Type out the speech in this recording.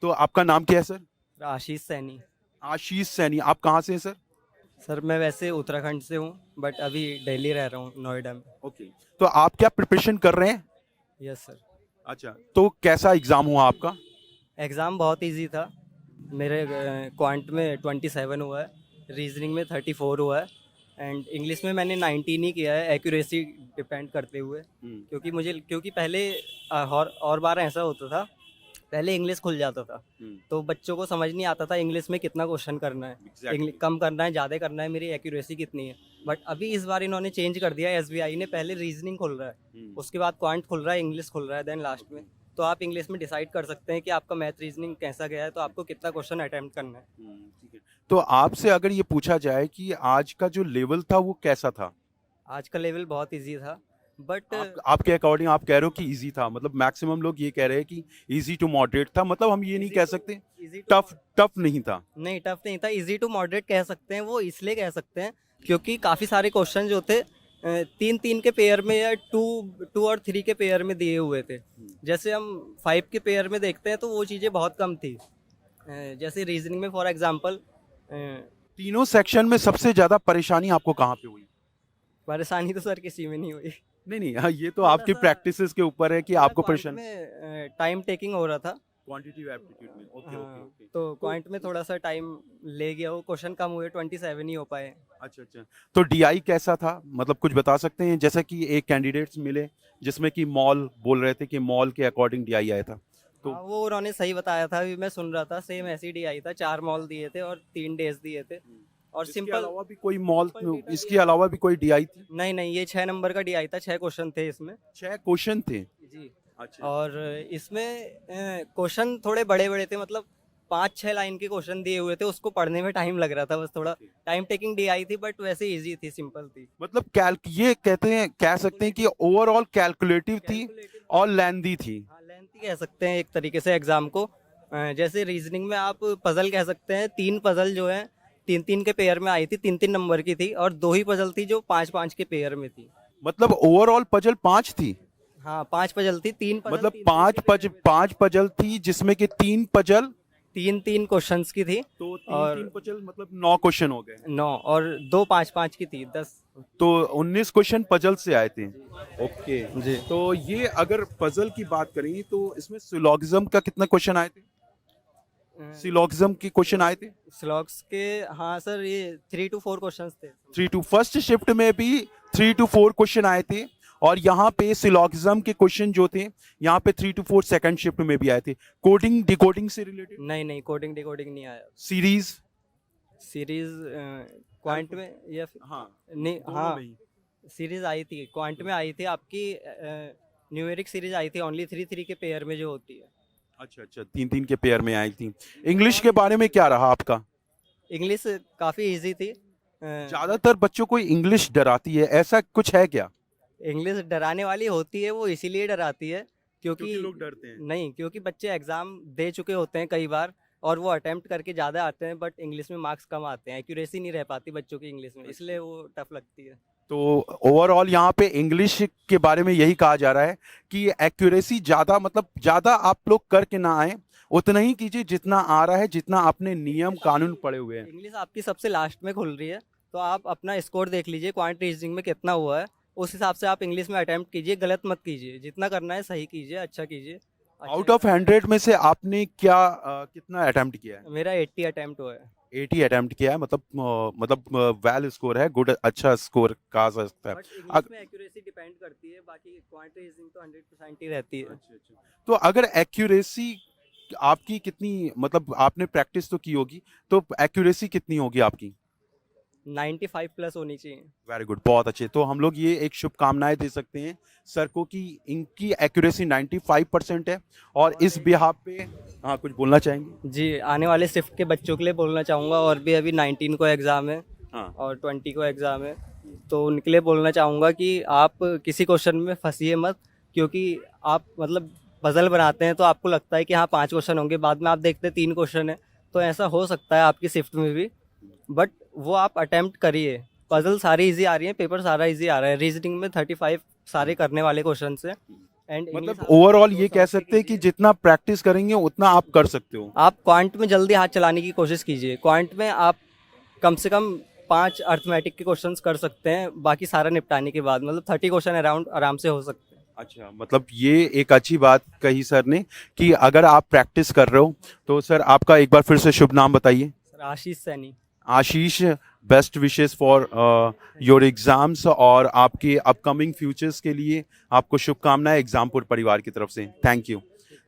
तो आपका नाम क्या है सर? आशीष सैनी। आशीष सैनी। आप कहाँ से हैं सर? सर मैं वैसे उत्तराखंड से हूँ, बट अभी दिल्ली रह रहा हूँ, नोएडा में। ओके। तो आप क्या प्रिपरेशन कर रहे हैं? Yes sir. अच्छा, तो कैसा एग्जाम हुआ आपका? एग्ज़ाम बहुत इजी था। मेरे क्वांट में 27 हुआ है, रीजनिंग में 34 हुआ है, एंड इंग्लिश में मैंने 19 ही किया है, एक्यूरेसी डिपेंड करते हुए। हम्म। क्योंकि पहले और बार ऐसा होता था, पहले इंग्लिश खुल जाता था हम्म। तो बच्चों को समझ नहीं आता था इंग्लिश में कितना क्वेश्चन करना है, एग्जैक्टली। कम करना है, ज़्यादा करना है, मेरी एक्यूरेसी कितनी है। बट अभी इस बार इन्होंने चेंज कर दिया है, एसबीआई ने पहले रीजनिंग खुल रहा है, उसके बाद क्वांट खुल रहा है, इंग्लिश खुल रहा है, देन लास्ट में तो आप इंग्लिश में डिसाइड कर सकते हैं कि आपका मैथ रीजनिंग कैसा गया है, तो आपको कितना क्वेश्चन अटेम्प्ट करना है। ठीक है। तो आपसे अगर ये पूछा जाए कि आज का जो लेवल था वो कैसा था? आज का लेवल बहुत इजी था, बट आपके अकॉर्डिंग आप कह रहे हो कि इजी था, मतलब मैक्सिमम लोग ये कह रहे हैं कि इजी टू मॉडरेट था, मतलब हम ये नहीं कह सकते इजी टू टफ टफ नहीं था। नहीं, टफ नहीं था, इजी टू मॉडरेट कह सकते हैं। वो इसलिए कह सकते हैं क्योंकि काफ़ी सारे क्वेश्चन जो थे तीन तीन के पेयर में या टू टू और थ्री के पेयर में दिए हुए थे। जैसे हम 5 के पेयर में देखते हैं तो वो चीज़ें बहुत कम थी। जैसे रीजनिंग में फॉर एग्जांपल तीनों सेक्शन में सबसे ज्यादा परेशानी आपको कहाँ पे हुई? परेशानी तो सर किसी में नहीं हुई। नहीं नहीं, हाँ, ये तो थोड़ा आपकी सा प्रैक्टिसेस के ऊपर है कि थोड़ा आपको क्वांट परेशानी। में टाइम टेकिंग हो रहा था। क्वांटिटिव एप्टीट्यूड में। ओके ओके हाँ, ओके। तो क्वांट में थोड़ा सा टाइम ले गया, वो क्वेश्चन कम हुए, 27 ही हो पाए। अच्छा अच्छा। तो डीआई कैसा था, मतलब कुछ बता सकते हैं? जैसा कि एक कैंडिडेट्स मिले जिसमें कि मॉल बोल रहे थे कि मॉल के अकॉर्डिंग डीआई आया था, तो हाँ, वो उन्होंने सही बताया था, अभी मैं सुन रहा था, सेम ऐसी डी आई था, 4 मॉल दिए थे और 3 डेज दिए थे। और इसके सिंपल अलावा भी कोई मॉल, सिंपल डेटा इसके दिया था। अलावा भी कोई डीआई थी? नहीं नहीं, ये 6 नंबर का डी आई था, 6 क्वेश्चन थे इसमें। 6 क्वेश्चन थे? जी। अच्छा। और इसमें क्वेश्चन थोड़े बड़े बड़े थे, मतलब 5-6 लाइन के क्वेश्चन दिए हुए थे, उसको पढ़ने में टाइम लग रहा था, बस थोड़ा टाइम टेकिंग डी आई थी, बट वैसे इजी थी, सिंपल थी। मतलब कैल ये कहते हैं, कह सकते हैं कि ओवरऑल कैलकुलेटिव थी कैलकुलेटिव और थी। लेंदी थी। हाँ, लेंथी कह सकते हैं एक तरीके से एग्जाम को। जैसे रीजनिंग में आप पजल कह सकते हैं, 3 पजल जो है 3-3 के पेयर में आई थी, 3-3 नंबर की थी, और 2 ही पजल थी जो 5-5 के पेयर में थी। मतलब ओवरऑल पजल 5 थी? हाँ, 5 पजल थी, 3 पजल मतलब 3-3 के पेयर में थी। 5 पजल थी जिसमें कि 3 पजल। 3-3 क्वेश्चंस की थी। तो तीन और तीन पजल मतलब 9 क्वेश्चन हो गए। 9, और 2 5-5 की थी, 10। तो 19 क्वेश्चन पजल से आए थे। ओके। जी। तो ये अगर पजल की बात करें तो इसमें सिलोगिज्म का कितना क्वेश्चन आए थे? सिलोगिज्म के क्वेश्चन आए थे? स्लॉग्स के, हाँ सर, ये 3-4 क्वेश्चंस थे। 3 to फर्स्ट शिफ्ट में भी 3 to 4 क्वेश्चन आए थे, और यहाँ पे सिलोगिज्म के क्वेश्चन जो थे यहाँ पे 3 to 4 सेकंड शिफ्ट में भी आए थे। कोडिंग डिकोडिंग से रिलेटेड? नहीं नहीं, कोडिंग डिकोडिंग नहीं आया। सीरीज? सीरीज क्वांट में या हाँ, नहीं, दोनों हाँ, में ही। सीरीज आई थी, क्वांट में आई थी आपकी, न्यूमेरिक सीरीज आई थी, ओनली 3-3 के पेयर में जो होती है। अच्छा अच्छा, 3 3 के पेयर में आई थी। इंग्लिश के बारे में क्या रहा आपका? इंग्लिश काफ़ी इजी थी। ज्यादातर बच्चों को इंग्लिश डराती है, ऐसा कुछ है क्या? इंग्लिश डराने वाली होती है, वो इसीलिए डराती है क्योंकि क्योंकि लोग डरते हैं। नहीं, क्योंकि बच्चे एग्ज़ाम दे चुके होते हैं कई बार, और वो अटेम्प्ट करके ज़्यादा आते हैं, बट इंग्लिश में मार्क्स कम आते हैं, एक्यूरेसी नहीं रह पाती बच्चों की इंग्लिश में, इसलिए वो टफ लगती है। तो ओवरऑल यहाँ पे इंग्लिश के बारे में यही कहा जा रहा है कि एक्यूरेसी ज्यादा, मतलब ज्यादा आप लोग करके ना आए, उतना ही कीजिए जितना आ रहा है, जितना आपने नियम कानून पढ़े हुए हैं। इंग्लिश आपकी सबसे लास्ट में खुल रही है, तो आप अपना स्कोर देख लीजिए, क्वांट रीजनिंग में कितना हुआ है, उस हिसाब से आप इंग्लिश में अटेम्प्ट कीजिए, गलत मत कीजिए, जितना करना है सही कीजिए, अच्छा कीजिए। आउट ऑफ 100 में से आपने क्या कितना अटेम्प्ट किया है? मेरा 80 अटेम्प्ट हुआ है। 80 अटेम्प्ट किया है, मतलब वेल स्कोर है, गुड, अच्छा स्कोर कहा जा सकता है। बट इंग्लिश अग- में एक्यूरेसी डिपेंड करती है, बाकी क्वांट रीजनिंग तो 100% ही रहती है। अच्छा अच्छा। तो अगर एक्यूरेसी आपकी कितनी, मतलब आपने प्रैक्टिस तो की होगी, तो एक्यूरेसी कितनी होगी आपकी? 95 प्लस होनी चाहिए। वेरी गुड, बहुत अच्छे। तो हम लोग ये एक शुभकामनाएं दे सकते हैं सर को कि इनकी एक्यूरेसी 95% है, और इस बिहाफ पे, हाँ, कुछ बोलना चाहेंगे? जी, आने वाले शिफ्ट के बच्चों के लिए बोलना चाहूँगा, और भी अभी 19 को एग्ज़ाम है हाँ। और 20 को एग्ज़ाम है, तो उनके लिए बोलना चाहूँगा कि आप किसी क्वेश्चन में फंसिए मत, क्योंकि आप मतलब पजल बनाते हैं तो आपको लगता है कि हाँ 5 क्वेश्चन होंगे, बाद में आप देखते हैं 3 क्वेश्चन है, तो ऐसा हो सकता है आपकी शिफ्ट में भी, बट वो आप अटेम्प्ट करिए। पजल सारी इजी आ रही है, पेपर सारा इजी आ रहा है, रीजनिंग में 35 सारे करने वाले क्वेश्चन है, एंड मतलब ओवरऑल ये कह सकते हैं कि जितना प्रैक्टिस करेंगे उतना आप कर सकते हो। आप क्वांट में जल्दी हाथ चलाने की कोशिश कीजिए। क्वांट में आप कम से कम 5 अर्थमेटिक के क्वेश्चंस कर सकते हैं, बाकी सारा निपटाने के बाद मतलब 30 क्वेश्चन अराउंड आराम से हो सकते हैं। अच्छा, मतलब ये एक अच्छी बात कही सर ने कि अगर आप प्रैक्टिस कर रहे हो तो सर आपका एक बार फिर से शुभ नाम बताइए। Sir Ashish Saini. Ashish, best wishes for your exams और आपके अपकमिंग फ्यूचर्स के लिए आपको शुभकामनाएं एग्जामपुर परिवार की तरफ से। Thank you.